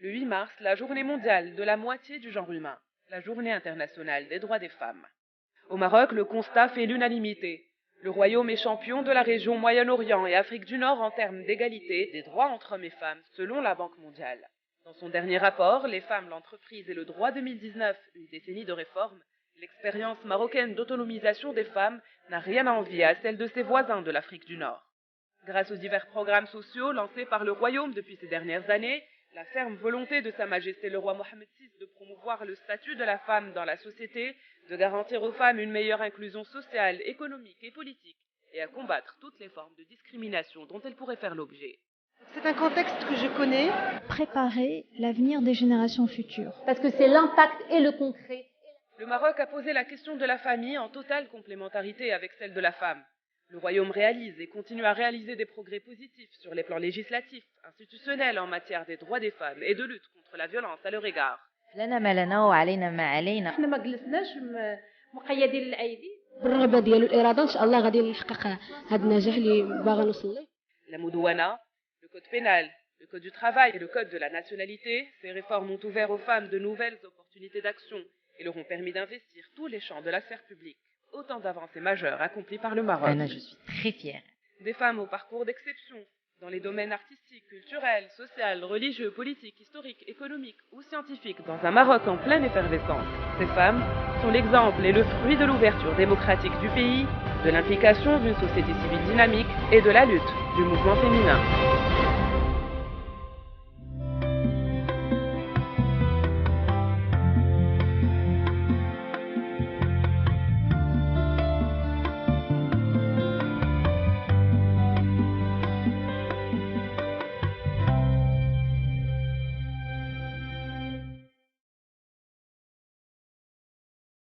Le 8 mars, la journée mondiale de la moitié du genre humain, la journée internationale des droits des femmes. Au Maroc, le constat fait l'unanimité. Le royaume est champion de la région Moyen-Orient et Afrique du Nord en termes d'égalité des droits entre hommes et femmes, selon la Banque mondiale. Dans son dernier rapport, Les femmes, l'entreprise et le droit 2019, une décennie de réformes, l'expérience marocaine d'autonomisation des femmes n'a rien à envier à celle de ses voisins de l'Afrique du Nord. Grâce aux divers programmes sociaux lancés par le royaume depuis ces dernières années, la ferme volonté de Sa Majesté le roi Mohammed VI de promouvoir le statut de la femme dans la société, de garantir aux femmes une meilleure inclusion sociale, économique et politique, et à combattre toutes les formes de discrimination dont elles pourraient faire l'objet. C'est un contexte que je connais. Préparer l'avenir des générations futures. Parce que c'est l'impact et le concret. Le Maroc a posé la question de la famille en totale complémentarité avec celle de la femme. Le royaume réalise et continue à réaliser des progrès positifs sur les plans législatifs, institutionnels en matière des droits des femmes et de lutte contre la violence à leur égard. لنا ما لنا وعلينا ما علينا. احنا ما جلسناش مقيدين الايدي. بالرغبه ديالو الاراده ان شاء الله غادي نحقق هذا النجاح اللي باغا نوصل له. La Moudouana, le code pénal, le code du travail et le code de la nationalité, ces réformes ont ouvert aux femmes de nouvelles opportunités d'action et leur ont permis d'investir tous les champs de la sphère publique. Autant d'avancées majeures accomplies par le Maroc. Anna, je suis très fière. Des femmes au parcours d'exception, dans les domaines artistiques, culturels, sociaux, religieux, politiques, historiques, économiques ou scientifiques, dans un Maroc en pleine effervescence. Ces femmes sont l'exemple et le fruit de l'ouverture démocratique du pays, de l'implication d'une société civile dynamique et de la lutte du mouvement féminin.